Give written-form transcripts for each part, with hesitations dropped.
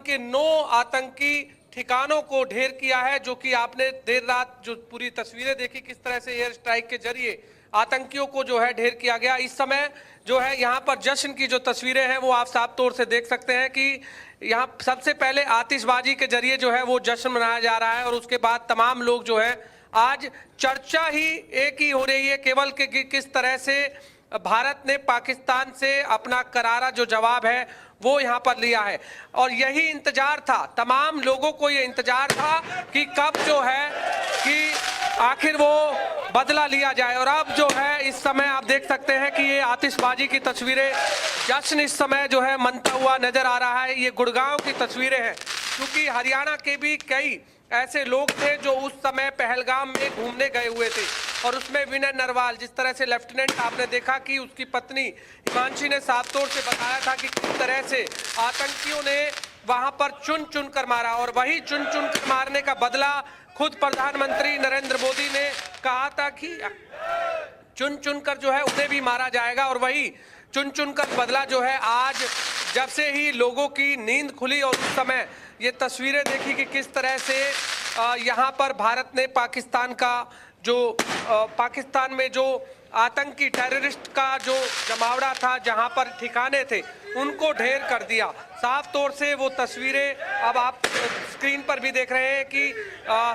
के 9 आतंकी ठिकानों को ढेर किया है, जो कि आपने देर रात जो पूरी तस्वीरें देखी किस तरह से एयर स्ट्राइक के जरिए आतंकियों को जो है ढेर किया गया। इस समय जो है यहाँ पर जश्न की जो तस्वीरें हैं वो आप साफ तौर से देख सकते हैं कि यहाँ सबसे पहले आतिशबाजी के जरिए जो है वो जश्न मनाया जा रहा है और उसके बाद तमाम लोग जो है आज चर्चा ही एक ही हो रही है केवल कि किस तरह से भारत ने पाकिस्तान से अपना करारा जो जवाब है वो यहाँ पर लिया है। और यही इंतजार था, तमाम लोगों को ये इंतजार था कि कब जो है कि आखिर वो बदला लिया जाए। और अब जो है इस समय आप देख सकते हैं कि ये आतिशबाजी की तस्वीरें, जश्न इस समय जो है मनता हुआ नजर आ रहा है। ये गुड़गांव की तस्वीरें हैं, क्योंकि हरियाणा के भी कई ऐसे लोग थे जो उस समय पहलगाम में घूमने गए हुए थे और उसमें विनय नरवाल, जिस तरह से लेफ्टिनेंट आपने देखा कि उसकी पत्नी हिमांशी ने साफ तौर से बताया था कि किस तरह से आतंकियों ने वहां पर चुन चुन कर मारा और वही चुन चुन कर मारने का बदला खुद प्रधानमंत्री नरेंद्र मोदी ने कहा था कि चुन चुन कर जो है उन्हें भी मारा जाएगा। और वही चुन चुन कर बदला जो है आज जब से ही लोगों की नींद खुली और उस समय ये तस्वीरें देखी कि किस तरह से यहाँ पर भारत ने पाकिस्तान का जो पाकिस्तान में जो आतंकी टेररिस्ट का जो जमावड़ा था, जहाँ पर ठिकाने थे, उनको ढेर कर दिया। साफ तौर से वो तस्वीरें अब आप स्क्रीन पर भी देख रहे हैं कि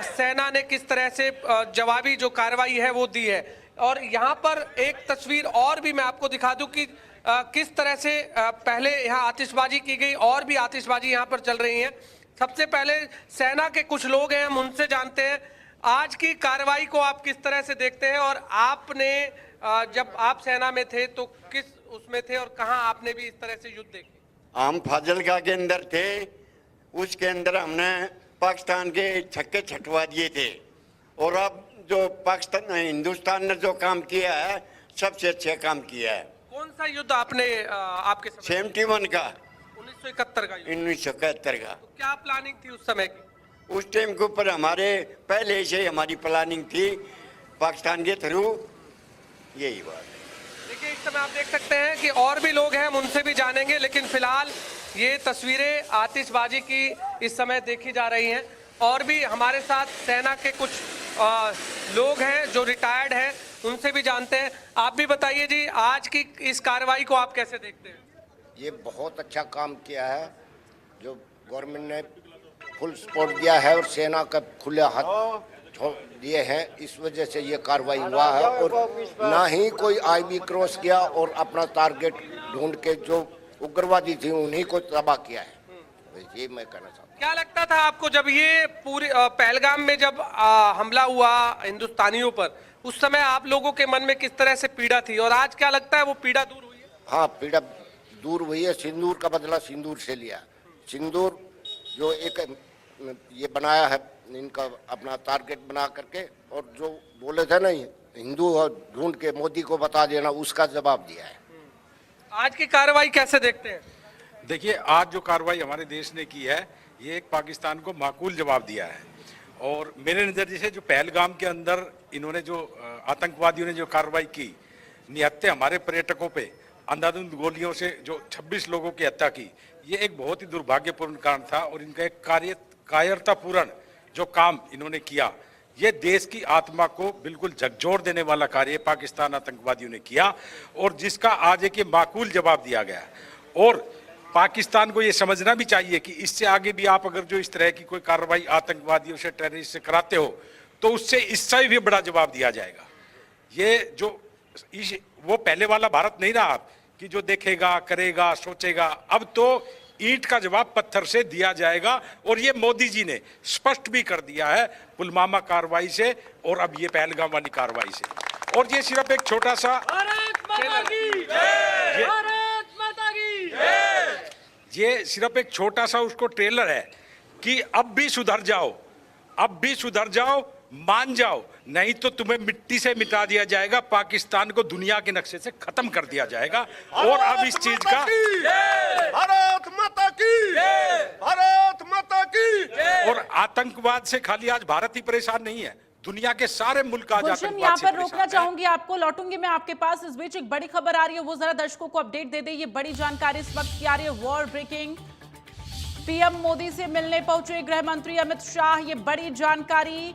सेना ने किस तरह से जवाबी जो कार्रवाई है वो दी है। और यहाँ पर एक तस्वीर और भी मैं आपको दिखा दूं कि किस तरह से पहले यहाँ आतिशबाजी की गई और भी आतिशबाजी यहाँ पर चल रही है। सबसे पहले सेना के कुछ लोग हैं, हम उनसे जानते हैं आज की कार्रवाई को आप किस तरह से देखते हैं और आपने जब आप सेना में थे तो किस उसमें थे और कहां आपने भी इस तरह से युद्ध देखे? हम फाजिलका के अंदर थे, उसके अंदर हमने पाकिस्तान के छक्के छटवा दिए थे और अब जो पाकिस्तान हिंदुस्तान ने जो काम किया है सबसे अच्छा काम किया है। कौन सा युद्ध आपने आपके 71 का 1971 का 1971 का तो क्या प्लानिंग थी उस समय की? उस टाइम के ऊपर हमारे पहले से हमारी प्लानिंग थी पाकिस्तान के थ्रू, यही बात है। देखिए इस समय आप देख सकते हैं कि और भी लोग हैं, हम उनसे भी जानेंगे, लेकिन फिलहाल ये तस्वीरें आतिशबाजी की इस समय देखी जा रही हैं। और भी हमारे साथ सेना के कुछ लोग हैं जो रिटायर्ड हैं, उनसे भी जानते हैं। आप भी बताइए जी, आज की इस कार्रवाई को आप कैसे देखते हैं? ये बहुत अच्छा काम किया है, जो गवर्नमेंट ने फुल सपोर्ट दिया है और सेना का खुले हाथ छोड़ दिए हैं, इस वजह से ये कार्रवाई हुआ है। और ना ही कोई आईबी क्रॉस किया और अपना टारगेट ढूंढ के जो उग्रवादी थी उन्हीं को तबाह किया है। ये मैं कहना चाहता हूँ। क्या लगता था आपको जब ये पूरे पहलगाम में जब हमला हुआ हिंदुस्तानियों पर, उस समय आप लोगों के मन में किस तरह से पीड़ा थी और आज क्या लगता है वो पीड़ा दूर हुई है? हाँ, पीड़ा दूर हुई है। सिंदूर का बदला सिंदूर से लिया। सिंदूर जो एक ये बनाया है इनका अपना टारगेट बना करके, और जो बोले थे ना हिंदू ढूंढ के मोदी को बता देना, उसका जवाब दिया है। आज की कार्रवाई कैसे देखते हैं? देखिए, आज जो कार्रवाई हमारे देश ने की है ये एक पाकिस्तान को माकूल जवाब दिया है। और मेरे नज़र से जो पहलगाम के अंदर इन्होंने जो आतंकवादियों ने जो कार्रवाई की, निहत्ते हमारे पर्यटकों पे अंधाधुंध गोलियों से जो 26 लोगों की हत्या की, ये एक बहुत ही दुर्भाग्यपूर्ण कारण था। और इनका एक कायरतापूर्ण जो काम इन्होंने किया, ये देश की आत्मा को बिल्कुल झकझोर देने वाला कार्य पाकिस्तान आतंकवादियों ने किया और जिसका आज एक माकूल जवाब दिया गया। और पाकिस्तान को ये समझना भी चाहिए कि इससे आगे भी आप अगर जो इस तरह की कोई कार्रवाई आतंकवादियों से, टेररिस्ट से कराते हो तो उससे इससे भी बड़ा जवाब दिया जाएगा। ये जो वो पहले वाला भारत नहीं रहा कि जो देखेगा, करेगा, सोचेगा। अब तो ईंट का जवाब पत्थर से दिया जाएगा और ये मोदी जी ने स्पष्ट भी कर दिया है पुलवामा कार्रवाई से और अब ये पहलगाम वाली कार्रवाई से। और ये सिर्फ एक छोटा सा ये सिर्फ एक छोटा सा उसको ट्रेलर है कि अब भी सुधर जाओ, अब भी सुधर जाओ, मान जाओ, नहीं तो तुम्हें मिट्टी से मिटा दिया जाएगा, पाकिस्तान को दुनिया के नक्शे से खत्म कर दिया जाएगा। और अब इस चीज का भारत माता की, भारत माता की। और आतंकवाद से खाली आज भारत ही परेशान नहीं है, दुनिया के सारे मुल्क आज गुलशन, यहाँ पर रोकना चाहूंगी आपको, लौटूंगी मैं आपके पास। इस बीच एक बड़ी खबर आ रही है, वो जरा दर्शकों को अपडेट दे दे। ये बड़ी जानकारी इस वक्त की आ रही है, वॉर ब्रेकिंग। पीएम मोदी से मिलने पहुंचे गृह मंत्री अमित शाह, ये बड़ी जानकारी।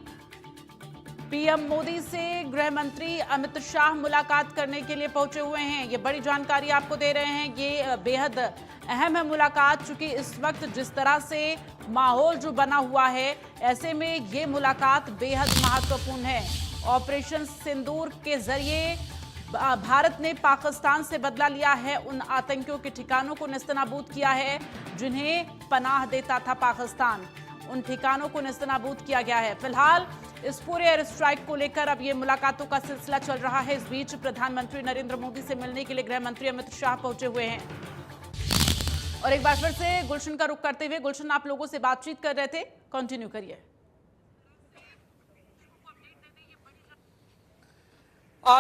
पीएम मोदी से गृह मंत्री अमित शाह मुलाकात करने के लिए पहुंचे हुए हैं, ये बड़ी जानकारी आपको दे रहे हैं। ये बेहद अहम है मुलाकात, चूंकि इस वक्त जिस तरह से माहौल जो बना हुआ है, ऐसे में ये मुलाकात बेहद महत्वपूर्ण है। ऑपरेशन सिंदूर के जरिए भारत ने पाकिस्तान से बदला लिया है, उन आतंकियों के ठिकानों को नेस्तनाबूद किया है जिन्हें पनाह देता था पाकिस्तान, उन ठिकानों को नेस्तनाबूद किया गया है। फिलहाल इस पूरे एयर स्ट्राइक को लेकर अब ये मुलाकातों का सिलसिला चल रहा है। इस बीच प्रधानमंत्री नरेंद्र मोदी से मिलने के लिए गृह मंत्री अमित शाह पहुंचे हुए हैं। और एक बार फिर से गुलशन का रुख करते हुए, गुलशन आप लोगों से बातचीत कर रहे थे, कंटिन्यू करिए।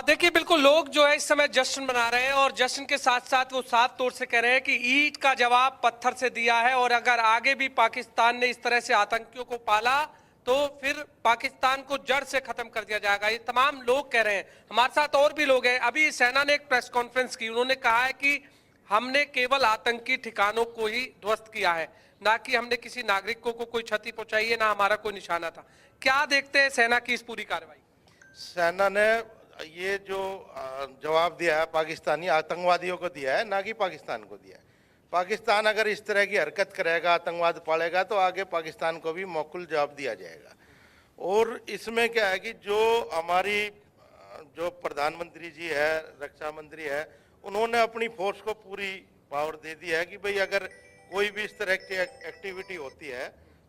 देखिए, बिल्कुल लोग जो है इस समय जश्न मना रहे हैं और जश्न के साथ साथ वो साफ तौर से कह रहे हैं कि ईंट का जवाब पत्थर से दिया है और अगर आगे भी पाकिस्तान ने इस तरह से आतंकियों को पाला तो फिर पाकिस्तान को जड़ से खत्म कर दिया जाएगा। ये तमाम लोग कह रहे हैं। हमारे साथ और भी लोग हैं। अभी सेना ने एक प्रेस कॉन्फ्रेंस की, उन्होंने कहा है कि हमने केवल आतंकी ठिकानों को ही ध्वस्त किया है, ना कि हमने किसी नागरिकों को कोई क्षति पहुंचाई है, ना हमारा कोई निशाना था। क्या देखते हैं सेना की इस पूरी कार्रवाई? सेना ने ये जो जवाब दिया है पाकिस्तानी आतंकवादियों को दिया है, ना कि पाकिस्तान को दिया है। पाकिस्तान अगर इस तरह की हरकत करेगा, आतंकवाद पालेगा, तो आगे पाकिस्तान को भी मौकुल जवाब दिया जाएगा। और इसमें क्या है कि जो हमारी जो प्रधानमंत्री जी है, रक्षा मंत्री है, उन्होंने अपनी फोर्स को पूरी पावर दे दी है कि भाई अगर कोई भी इस तरह की एक्टिविटी होती है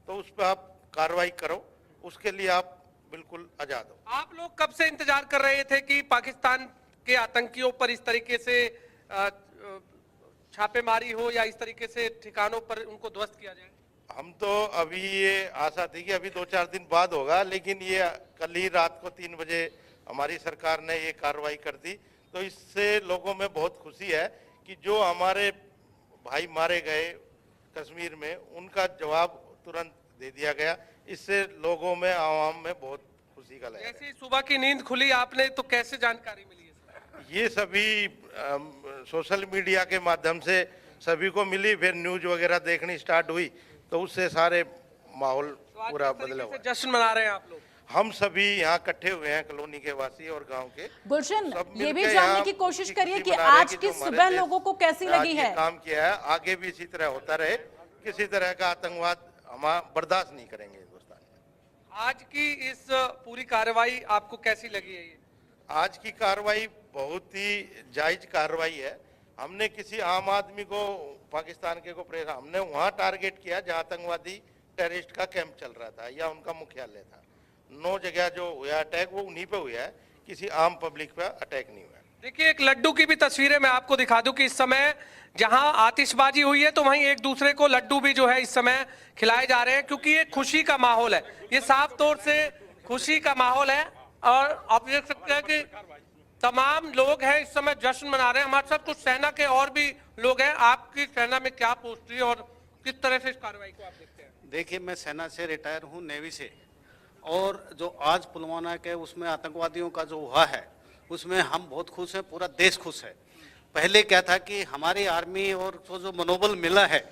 तो उस पर आप कार्रवाई करो, उसके लिए आप बिल्कुल आजाद हो। आप लोग कब से इंतजार कर रहे थे कि पाकिस्तान के आतंकियों पर इस तरीके से छापेमारी हो या इस तरीके से ठिकानों पर उनको ध्वस्त किया जाए? हम तो अभी ये आशा थी कि अभी 2-4 दिन बाद होगा, लेकिन ये कल ही रात को 3 बजे हमारी सरकार ने ये कार्रवाई कर दी। तो इससे लोगों में बहुत खुशी है कि जो हमारे भाई मारे गए कश्मीर में, उनका जवाब तुरंत दे दिया गया। इससे लोगों में, आवाम में बहुत खुशी का लहर है। जैसे सुबह की नींद खुली आपने, तो कैसे जानकारी मिली है? ये सभी सोशल मीडिया के माध्यम से सभी को मिली, फिर न्यूज वगैरह देखनी स्टार्ट हुई, तो उससे सारे माहौल पूरा बदला हुआ है। जश्न मना रहे हैं आप लोग? हम सभी यहाँ इकट्ठे हुए हैं, कॉलोनी के वासी और गांव के। गुलशन, ये भी जानने की कोशिश करिए कि आज की सुबह लोगों को कैसी लगी है? काम किया है, आगे भी इसी तरह होता रहे। किसी तरह का आतंकवाद हम बर्दाश्त नहीं करेंगे हिंदुस्तान में। आज की इस पूरी कार्रवाई आपको कैसी लगी है? ये आज की कार्रवाई बहुत ही जायज कार्रवाई है। हमने किसी आम आदमी को, पाकिस्तान के को प्रेस, हमने वहाँ टारगेट किया जहाँ आतंकवादी टेररिस्ट का कैंप चल रहा था या उनका मुख्यालय था। 9 जगह जो हुआ अटैक वो उन्हीं पे हुआ है, किसी आम पब्लिक पे अटैक नहीं हुआ। देखिए, एक लड्डू की भी तस्वीरें मैं आपको दिखा दूं कि इस समय जहां आतिशबाजी हुई है तो वहीं एक दूसरे को लड्डू भी जो है इस समय खिलाए जा रहे हैं, क्योंकि ये खुशी का माहौल है। ये साफ तौर से खुशी का माहौल है और आप देख सकते हैं कि तमाम लोग हैं इस समय जश्न मना रहे हैं। हमारे साथ कुछ सेना के और भी लोग हैं। आपकी सेना में क्या पोस्ट है और किस तरह से इस कार्रवाई को आप देखते हैं? देखिए, मैं सेना से रिटायर हूँ, नेवी से, और जो आज पुलवामा के उसमें आतंकवादियों का जो हुआ है उसमें हम बहुत खुश हैं, पूरा देश खुश है। पहले क्या था कि हमारी आर्मी और जो मनोबल मिला है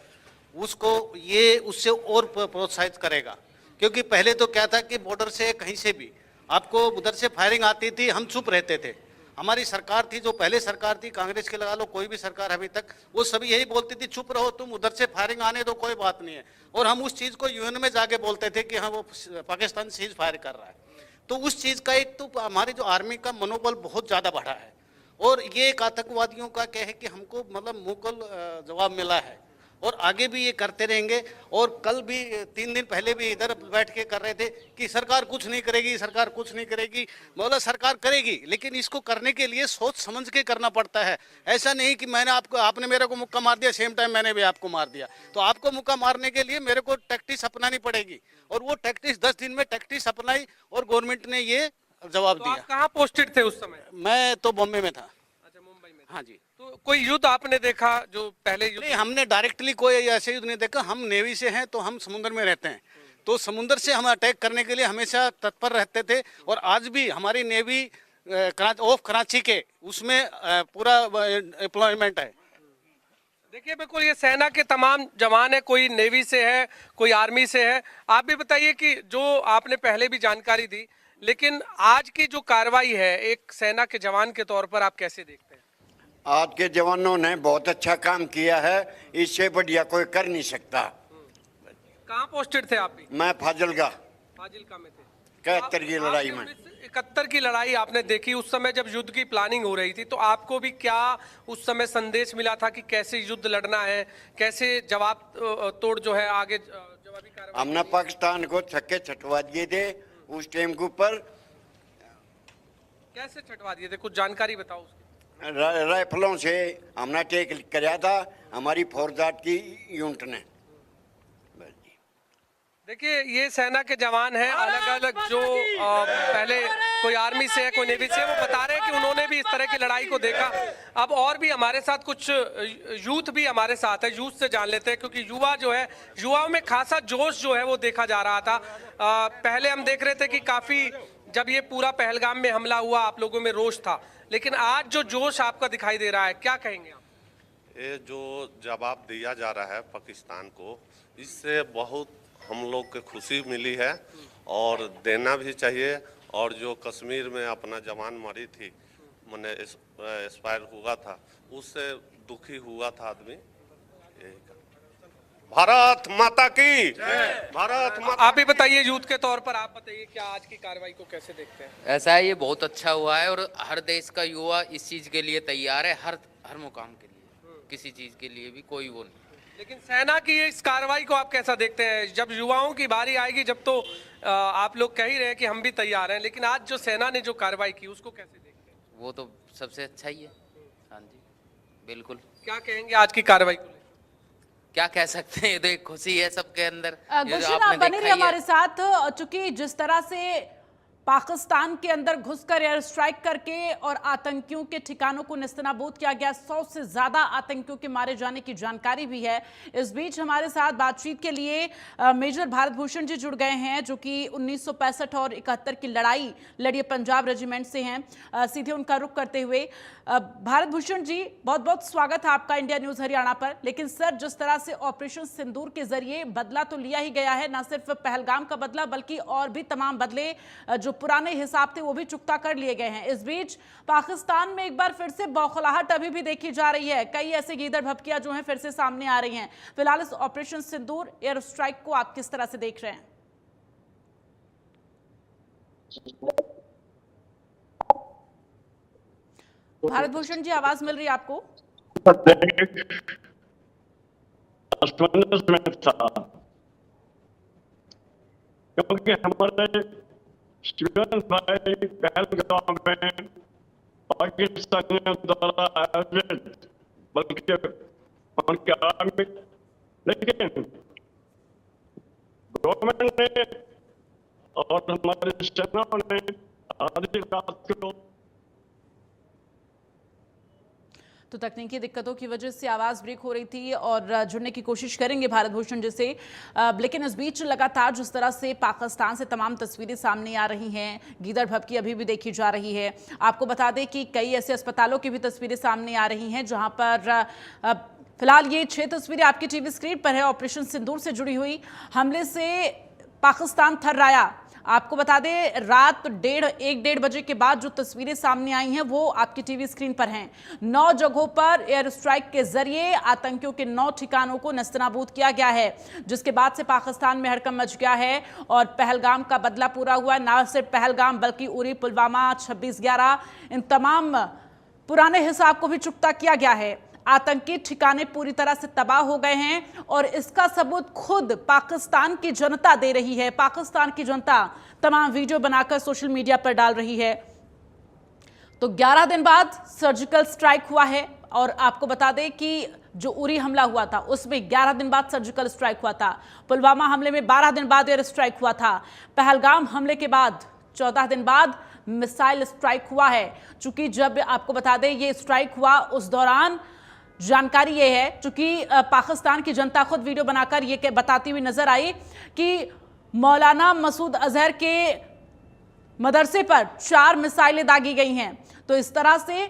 उसको ये उससे और प्रोत्साहित करेगा, क्योंकि पहले तो क्या था कि बॉर्डर से कहीं से भी आपको उधर से फायरिंग आती थी, हम चुप रहते थे। हमारी सरकार थी, जो पहले सरकार थी, कांग्रेस के लगा लो, कोई भी सरकार अभी तक, वो सभी यही बोलती थी चुप रहो तुम, उधर से फायरिंग आने दो, कोई बात नहीं है। और हम उस चीज़ को यूएन में जाके बोलते थे कि हाँ वो पाकिस्तान सीज फायर कर रहा है। तो उस चीज़ का एक तो हमारी जो आर्मी का मनोबल बहुत ज़्यादा बढ़ा है। और ये एक आतंकवादियों का क्या है कि हमको मतलब मुकल जवाब मिला है और आगे भी ये करते रहेंगे। और कल भी 3 दिन पहले भी इधर बैठ के कर रहे थे कि सरकार कुछ नहीं करेगी, सरकार कुछ नहीं करेगी। मतलब सरकार करेगी, लेकिन इसको करने के लिए सोच समझ के करना पड़ता है। ऐसा नहीं कि मैंने आपने मेरे को मुक्का मार दिया, सेम टाइम मैंने भी आपको मार दिया। तो आपको मुक्का मारने के लिए मेरे को टैक्टिस अपनानी पड़ेगी, और वो टैक्टिस 10 दिन में टैक्टिस अपनाई और गवर्नमेंट ने ये जवाब तो दिया। आप कहाँ पोस्टेड थे उस समय? मैं तो बॉम्बे में था। अच्छा, मुंबई में। हाँ जी। तो कोई युद्ध आपने देखा जो पहले युद्ध? नहीं, हमने डायरेक्टली कोई ऐसे युद्ध नहीं देखा। हम नेवी से हैं तो हम समुद्र में रहते हैं, तो समुद्र से हम अटैक करने के लिए हमेशा तत्पर रहते थे। और आज भी हमारी नेवी ऑफ कराची के उसमें पूरा एम्प्लॉयमेंट है। देखिए बिल्कुल ये सेना के तमाम जवान है, कोई नेवी से है, कोई आर्मी से है। आप भी बताइए कि जो आपने पहले भी जानकारी दी, लेकिन आज की जो कार्रवाई है एक सेना के जवान के तौर पर आप कैसे देखते हैं? आज के जवानों ने बहुत अच्छा काम किया है, इससे बढ़िया कोई कर नहीं सकता। कहाँ पोस्टेड थे आप भी? मैं फाजिलका में थे। 71 की लड़ाई में। 71 की लड़ाई आपने देखी, उस समय जब युद्ध की प्लानिंग हो रही थी तो आपको भी क्या उस समय संदेश मिला था कि कैसे युद्ध लड़ना है, कैसे जवाब तोड़ जो है आगे जवाबी कार्रवाई? हमने पाकिस्तान को छक्के छटवा दिए थे उस टाइम के ऊपर। कैसे छटवा दिए थे, कुछ जानकारी बताओ उसकी। राइफलों से हमने टेक कराया था हमारी फौजदार की यूनिट ने। देखिए ये सेना के जवान हैं, अलग अलग जो पहले कोई आर्मी से है, कोई नेवी से है, वो बता रहे हैं कि उन्होंने भी इस तरह की लड़ाई को देखा। अब और भी हमारे साथ कुछ यूथ भी हमारे साथ है, यूथ से जान लेते हैं, क्योंकि युवा जो है, युवाओं में खासा जोश जो है वो देखा जा रहा था। पहले हम देख रहे थे कि काफी, जब ये पूरा पहलगाम में हमला हुआ आप लोगों में रोष था, लेकिन आज जो जोश आपका दिखाई दे रहा है, क्या कहेंगे आप? ये जो जवाब दिया जा रहा है पाकिस्तान को, इससे बहुत हम लोग को खुशी मिली है और देना भी चाहिए। और जो कश्मीर में अपना जवान मरी थी, मैंने एक्सपायर हुआ था, उससे दुखी हुआ था आदमी। भारत माता की, भारत माता। आप भी बताइए यूथ के तौर पर, आप बताइए क्या आज की कार्रवाई को कैसे देखते हैं? ऐसा है, ये बहुत अच्छा हुआ है और हर देश का युवा इस चीज के लिए तैयार है, हर मुकाम के लिए, किसी चीज के लिए भी कोई वो नहीं। लेकिन सेना की इस कार्रवाई को आप कैसा देखते हैं? जब युवाओं की बारी आएगी, जब तो आप लोग कह ही रहे हैं कि हम भी तैयार हैं, लेकिन आज जो सेना ने जो कार्रवाई की उसको कैसे देखते हैं? वो तो सबसे अच्छा ही है। हाँ जी, बिल्कुल। क्या कहेंगे आज की कार्रवाई को? क्या कह सकते हैं, ये तो एक खुशी है सबके अंदर। गुलशन आप बने रहिए हमारे साथ, चूंकि जिस तरह से पाकिस्तान के अंदर घुसकर एयर स्ट्राइक करके और आतंकियों के ठिकानों को नेस्तनाबूद किया गया, 100 से ज्यादा आतंकियों के मारे जाने की जानकारी भी है। इस बीच हमारे साथ बातचीत के लिए मेजर भारत भूषण जी जुड़ गए हैं, जो कि 1965 और 71 की लड़ाई लड़ी पंजाब रेजिमेंट से हैं। सीधे उनका रुख करते हुए भारत भूषण जी, बहुत बहुत स्वागत है आपका इंडिया न्यूज हरियाणा पर। लेकिन सर, जिस तरह से ऑपरेशन सिंदूर के जरिए बदला तो लिया ही गया है, न सिर्फ पहलगाम का बदला बल्कि और भी तमाम बदले जो पुराने हिसाब थे वो भी चुकता कर लिए गए हैं। इस बीच पाकिस्तान में एक बार फिर से बौखलाहट अभी भी देखी जा रही है, कई ऐसे गीदड़ भपकियां जो हैं फिर से सामने आ रही हैं। फिलहाल इस ऑपरेशन सिंदूर एयर स्ट्राइक को आप किस तरह से देख रहे हैं? भारत भूषण जी, आवाज मिल रही है आपको? क्योंकि हमारे स्टूडेंट भाई पहलगाम में पाकिस्तानियों द्वारा आयोजित, बल्कि उनके आर्मी, लेकिन गवर्नमेंट ने और हमारे सेना ने आधी रात को तो तकनीकी दिक्कतों की वजह से आवाज ब्रेक हो रही थी और जुड़ने की कोशिश करेंगे भारत भूषण जी से। लेकिन इस बीच लगातार जिस तरह से पाकिस्तान से तमाम तस्वीरें सामने आ रही हैं, गीदड़ भपकी अभी भी देखी जा रही है। आपको बता दें कि कई ऐसे अस्पतालों की भी तस्वीरें सामने आ रही हैं जहां पर फिलहाल ये 6 तस्वीरें आपकी टीवी स्क्रीन पर है ऑपरेशन सिंदूर से जुड़ी हुई। हमले से पाकिस्तान थर्राया। आपको बता दें, रात 1:30 बजे के बाद जो तस्वीरें सामने आई हैं वो आपकी टीवी स्क्रीन पर हैं। 9 जगहों पर एयर स्ट्राइक के जरिए आतंकियों के 9 ठिकानों को नेस्तनाबूद किया गया है, जिसके बाद से पाकिस्तान में हड़कंप मच गया है और पहलगाम का बदला पूरा हुआ है। ना सिर्फ पहलगाम बल्कि उरी, पुलवामा, 26/11, इन तमाम पुराने हिसाब को भी चुकता किया गया है। आतंकी ठिकाने पूरी तरह से तबाह हो गए हैं और इसका सबूत खुद पाकिस्तान की जनता दे रही है। पाकिस्तान की जनता तमाम वीडियो बनाकर सोशल मीडिया पर डाल रही है। तो 11 दिन बाद सर्जिकल स्ट्राइक हुआ है और आपको बता दें कि जो उरी हमला हुआ था उसमें 11 दिन बाद सर्जिकल स्ट्राइक हुआ था। पुलवामा हमले में 12 दिन बाद एयर स्ट्राइक हुआ था। पहलगाम हमले के बाद 14 दिन बाद मिसाइल स्ट्राइक हुआ है। चूंकि जब आपको बता दें ये स्ट्राइक हुआ, उस दौरान जानकारी ये है, चूंकि पाकिस्तान की जनता खुद वीडियो बनाकर ये बताती हुई नजर आई कि मौलाना मसूद अजहर के मदरसे पर 4 मिसाइलें दागी गई हैं। तो इस तरह से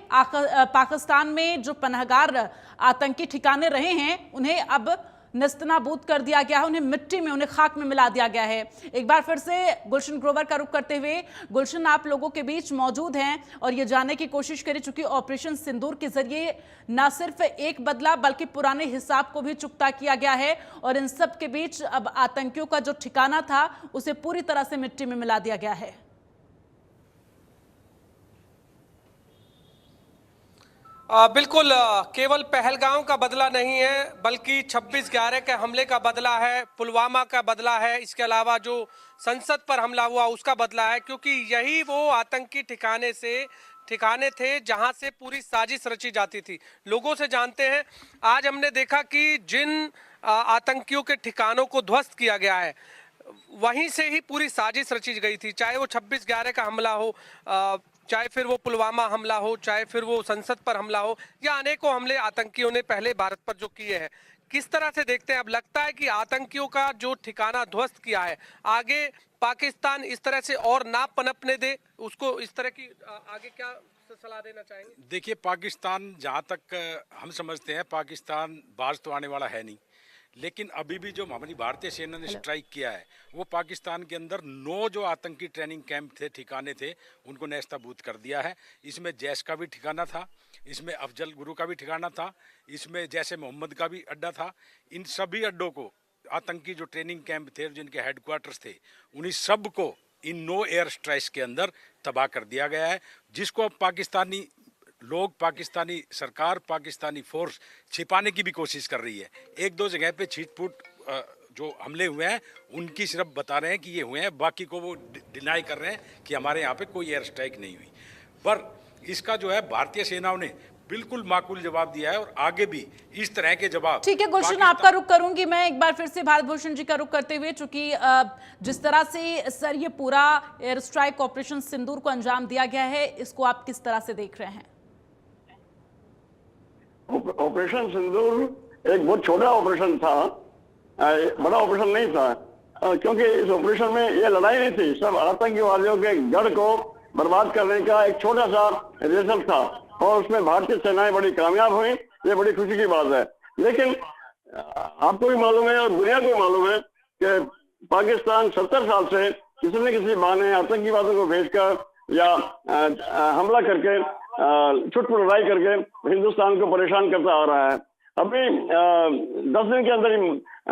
पाकिस्तान में जो पनाहगार आतंकी ठिकाने रहे हैं उन्हें अब नस्तनाबूद कर दिया गया है, उन्हें मिट्टी में, उन्हें खाक में मिला दिया गया है। एक बार फिर से गुलशन ग्रोवर का रुख करते हुए, गुलशन आप लोगों के बीच मौजूद हैं और ये जानने की कोशिश करें, चूंकि ऑपरेशन सिंदूर के जरिए न सिर्फ एक बदला बल्कि पुराने हिसाब को भी चुकता किया गया है और इन सब के बीच अब आतंकियों का जो ठिकाना था उसे पूरी तरह से मिट्टी में मिला दिया गया है। बिल्कुल, केवल पहलगाम का बदला नहीं है बल्कि 26/11 के हमले का बदला है, पुलवामा का बदला है, इसके अलावा जो संसद पर हमला हुआ उसका बदला है, क्योंकि यही वो आतंकी ठिकाने थे जहां से पूरी साजिश रची जाती थी। लोगों से जानते हैं, आज हमने देखा कि जिन आतंकियों के ठिकानों को ध्वस्त किया गया है वहीं से ही पूरी साजिश रची गई थी, चाहे वो 26/11 का हमला हो, चाहे फिर वो पुलवामा हमला हो, चाहे फिर वो संसद पर हमला हो, या अनेकों हमले आतंकियों ने पहले भारत पर जो किए हैं। किस तरह से देखते हैं? अब लगता है कि आतंकियों का जो ठिकाना ध्वस्त किया है, आगे पाकिस्तान इस तरह से और ना पनपने दे, उसको इस तरह की आगे क्या सलाह देना चाहेंगे? देखिए, पाकिस्तान जहाँ तक हम समझते हैं, पाकिस्तान बाज तो आने वाला है नहीं, लेकिन अभी भी जो हमारी भारतीय सेना ने स्ट्राइक किया है वो पाकिस्तान के अंदर 9 जो आतंकी ट्रेनिंग कैंप थे, ठिकाने थे, उनको नेस्तनाबूद कर दिया है। इसमें जैश का भी ठिकाना था, इसमें अफजल गुरु का भी ठिकाना था, इसमें जैसे मोहम्मद का भी अड्डा था। इन सभी अड्डों को, आतंकी जो ट्रेनिंग कैंप थे, जिनके हेडक्वार्टर्स थे, उन्हीं सब को इन 9 एयर स्ट्राइक्स के अंदर तबाह कर दिया गया है, जिसको अब पाकिस्तानी लोग, पाकिस्तानी सरकार, पाकिस्तानी फोर्स छिपाने की भी कोशिश कर रही है। 1-2 जगह पे छीट-फूट जो हमले हुए हैं उनकी सिर्फ बता रहे हैं कि ये हुए हैं, बाकी को वो डिनाई कर रहे हैं कि हमारे यहाँ पे कोई एयर स्ट्राइक नहीं हुई। पर इसका जो है भारतीय सेनाओं ने बिल्कुल माकूल जवाब दिया है और आगे भी इस तरह के जवाब। ठीक है गुलशन, आपका रुख करूंगी मैं एक बार फिर से भारत भूषण जी का रुख करते हुए, चूंकि जिस तरह से सर ये पूरा एयर स्ट्राइक ऑपरेशन सिंदूर को अंजाम दिया गया है, इसको आप किस तरह से देख रहे हैं? ऑपरेशन सिंदूर एक बहुत छोटा ऑपरेशन था, बड़ा ऑपरेशन नहीं था, क्योंकि इस ऑपरेशन में ये लड़ाई नहीं थी, सब आतंकवादियों के गढ़ को बर्बाद करने का एक छोटा सा रिजल्ट था और उसमें भारतीय सेनाएं बड़ी कामयाब हुई। ये बड़ी खुशी की बात है। लेकिन आपको भी मालूम है और दुनिया को भी मालूम है कि पाकिस्तान 70 साल से किसी न किसी बहाने आतंकवादियों को भेजकर या हमला करके, छुट लड़ाई करके हिंदुस्तान को परेशान करता आ रहा है। अभी 10 दिन के अंदर ही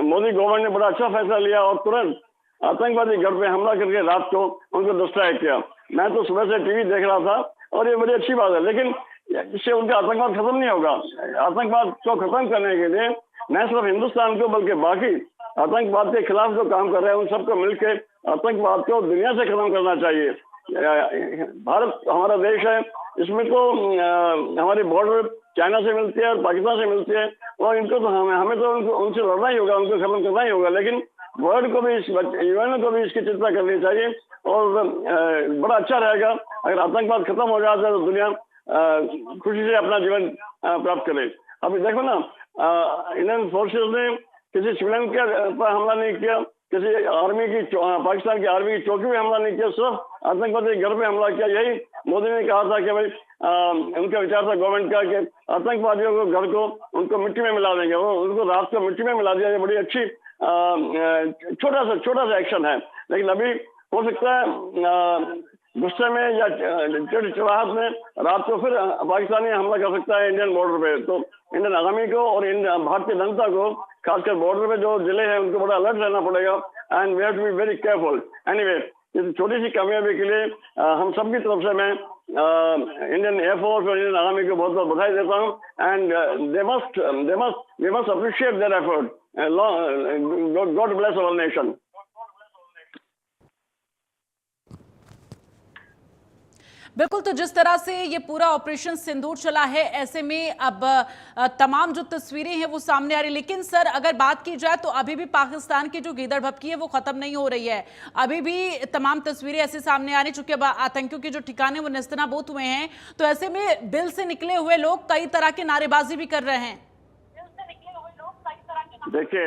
मोदी गवर्नमेंट ने बड़ा अच्छा फैसला लिया और तुरंत आतंकवादी गढ़ पे हमला करके रात को उनको डिस्ट्रैक्ट किया। मैं तो सुबह से टीवी देख रहा था और ये बड़ी अच्छी बात है, लेकिन इससे उनका आतंकवाद खत्म नहीं होगा। आतंकवाद को खत्म करने के लिए न सिर्फ हिंदुस्तान को बल्कि बाकी आतंकवाद के खिलाफ जो काम कर रहे हैं उन सबको मिलकर आतंकवाद को दुनिया से खत्म करना चाहिए। भारत हमारा देश है, इसमें तो हमारी बॉर्डर चाइना से मिलती है और पाकिस्तान से मिलती है और इनको तो हमें तो उनसे लड़ना ही होगा, उनको खत्म करना ही होगा। लेकिन वर्ल्ड को भी, यूएन को भी इसकी चिंता करनी चाहिए और बड़ा अच्छा रहेगा अगर आतंकवाद खत्म हो जाता है तो दुनिया खुशी से अपना जीवन प्राप्त करे। अभी देखो ना, इंडियन फोर्सेस ने किसी सिविलियन के पर हमला नहीं किया, किसी आर्मी की, पाकिस्तान की आर्मी की चौकी में हमला नहीं किया, सिर्फ आतंकवादी घर पे हमला किया। यही मोदी ने कहा था कि भाई उनका विचार था गवर्नमेंट का कि आतंकवादियों को, घर को, उनको मिट्टी में मिला देंगे। वो उनको रात को मिट्टी में मिला दिया। ये बड़ी अच्छी छोटा सा एक्शन है। लेकिन अभी हो सकता है गुस्से में या चिड़चिड़ाहट में रात को फिर पाकिस्तानी हमला कर सकता है इंडियन बॉर्डर पे। तो इंडियन आर्मी को और भारतीय जनता को, खासकर बॉर्डर पे जो जिले हैं उनको बड़ा अलर्ट रहना पड़ेगा and we have to be very careful. Anyway, इस छोटी सी कामयाबी के लिए हम सब की तरफ से मैं इंडियन एयरफोर्स और इंडियन आर्मी को बहुत बहुत बधाई देता हूँ and we must appreciate their effort. God bless our nation. बिल्कुल, तो जिस तरह से ये पूरा ऑपरेशन सिंदूर चला है, ऐसे में अब तमाम जो तस्वीरें हैं वो सामने आ रही। लेकिन सर, अगर बात की जाए तो अभी भी पाकिस्तान की जो गीदड़ भपकी है वो खत्म नहीं हो रही है। अभी भी तमाम तस्वीरें ऐसे सामने आ रही, चूंकि अब आतंकियों के जो ठिकाने वो नेस्तनाबूद हुए हैं, तो ऐसे में दिल से निकले हुए लोग कई तरह की नारेबाजी भी कर रहे हैं। देखिए,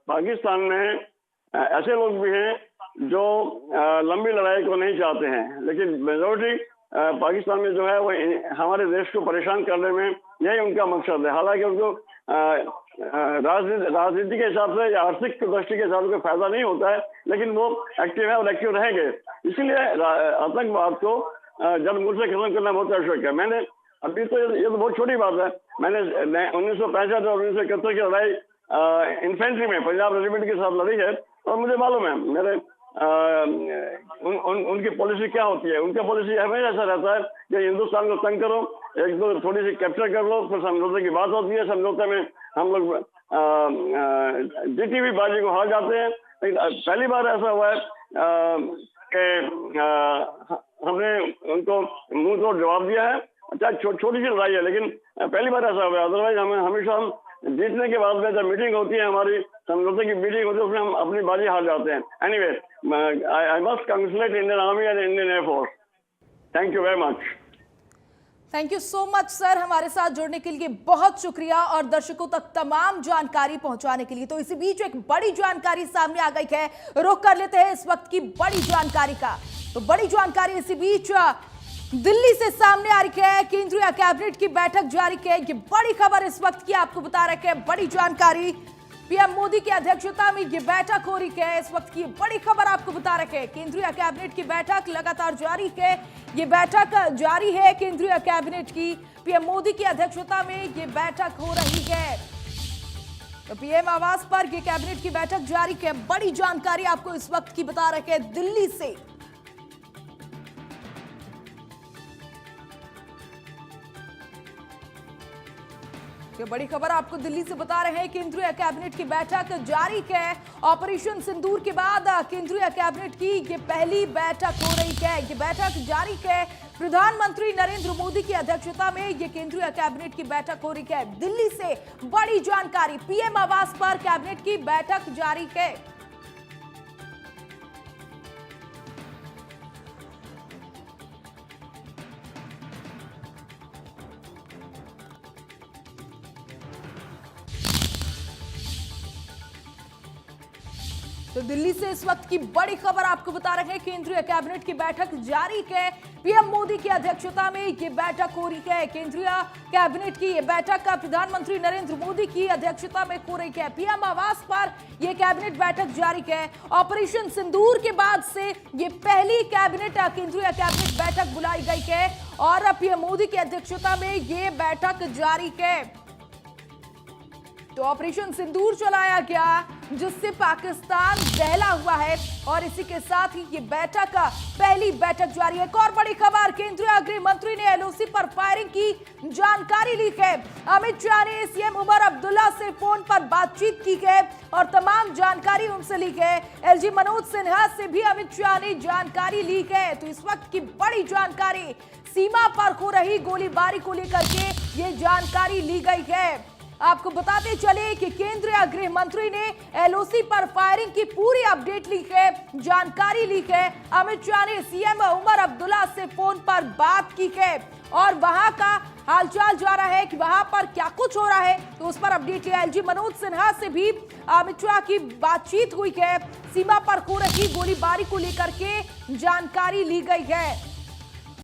पाकिस्तान में ऐसे लोग भी हैं जो लंबी लड़ाई को नहीं चाहते हैं, लेकिन मेजोरिटी पाकिस्तान में जो है वो हमारे देश को परेशान करने में यही उनका मकसद है। हालांकि उनको राजनीति के हिसाब से या आर्थिक दृष्टि के हिसाब से फायदा नहीं होता है, लेकिन वो एक्टिव है और एक्टिव रहेंगे। इसीलिए आतंकवाद को जन्मूल से खत्म करना बहुत आवश्यक है। मैंने अभी तो ये तो बहुत छोटी बात है, मैंने 1965 और 1971 की लड़ाई इन्फेंट्री में पंजाब रेजिमेंट के साथ लड़ी है और मुझे मालूम है मेरे उनकी पॉलिसी क्या होती है। उनका पॉलिसी हमेशा ऐसा रहता है कि हिंदुस्तान को तंग करो, एक दो थोड़ी सी कैप्चर कर लो, फिर समझौते की बात होती है। समझौते में हम लोग जीती हुई बाजी को हार जाते हैं। पहली बार ऐसा हुआ है कि हमने उनको मुंह तोड़ जवाब दिया है। चाहे छोटी सी लड़ाई है, लेकिन पहली बार ऐसा हुआ है। अदरवाइज हमेशा हम जीतने के बाद में जब मीटिंग होती है, हमारी समझौते की मीटिंग होती है, उसमें हम अपनी बाजी हार जाते हैं। Anyway, I must congratulate Indian army and Indian air force. Thank you very much. Thank you so much sir, हमारे साथ जुड़ने के लिए बहुत शुक्रिया और दर्शकों तक तमाम जानकारी पहुंचाने के लिए। तो इसी बीच एक बड़ी जानकारी सामने आ गई है, रुख कर लेते हैं इस वक्त की बड़ी जानकारी का। तो बड़ी जानकारी इसी बीच दिल्ली से सामने आ रही है, केंद्रीय कैबिनेट की बैठक जारी है। ये बड़ी खबर इस वक्त की आपको बता रहे हैं, बड़ी जानकारी। पीएम मोदी की अध्यक्षता में ये बैठक हो रही है। इस वक्त की बड़ी खबर आपको बता रहे हैं, केंद्रीय कैबिनेट की बैठक लगातार जारी है। ये बैठक जारी है केंद्रीय कैबिनेट की, पीएम मोदी की अध्यक्षता में ये बैठक हो रही है। तो पीएम आवास पर ये कैबिनेट की बैठक जारी है। बड़ी जानकारी आपको इस वक्त की बता रहे हैं दिल्ली से। ये बड़ी खबर आपको दिल्ली से बता रहे हैं, केंद्रीय कैबिनेट की बैठक जारी है। ऑपरेशन सिंदूर के बाद केंद्रीय कैबिनेट की ये पहली बैठक हो रही है। ये बैठक जारी है, प्रधानमंत्री नरेंद्र मोदी की अध्यक्षता में ये केंद्रीय कैबिनेट की बैठक हो रही है। दिल्ली से बड़ी जानकारी, पीएम आवास पर कैबिनेट की बैठक जारी है। तो दिल्ली से इस वक्त की बड़ी खबर आपको बता रहे हैं, केंद्रीय कैबिनेट की बैठक जारी है। पीएम मोदी की अध्यक्षता में ये बैठक हो रही है। केंद्रीय कैबिनेट की ये बैठक प्रधानमंत्री नरेंद्र मोदी की अध्यक्षता में हो रही है। पीएम आवास पर ये कैबिनेट बैठक जारी है। ऑपरेशन सिंदूर के बाद से ये पहली केंद्रीय कैबिनेट बैठक बुलाई गई है और पीएम मोदी की अध्यक्षता में ये बैठक जारी है। तो ऑपरेशन सिंदूर चलाया गया, जिससे पाकिस्तान दहला हुआ है और इसी के साथ ही ये बैठक पहली बैठक जारी है। एक और बड़ी खबर, केंद्रीय गृह मंत्री ने एलओसी पर फायरिंग की जानकारी ली है। अमित शाह ने सीएम उमर अब्दुल्ला से फोन पर बातचीत की है और तमाम जानकारी उनसे ली है। एलजी मनोज सिन्हा से भी अमित शाह ने जानकारी ली है। तो इस वक्त की बड़ी जानकारी, सीमा पर हो रही गोलीबारी को लेकर के ये जानकारी ली गई है। आपको बताते चले कि केंद्रीय गृह मंत्री ने एलओसी पर फायरिंग की पूरी अपडेट ली है, जानकारी ली है। अमित शाह ने सीएम उमर अब्दुल्ला से फोन पर बात की है और वहां का हालचाल जा रहा है कि वहां पर क्या कुछ हो रहा है, तो उस पर अपडेट लिया। एलजी मनोज सिन्हा से भी अमित शाह की बातचीत हुई है। सीमा पर हो रही गोलीबारी को लेकर के जानकारी ली गई है।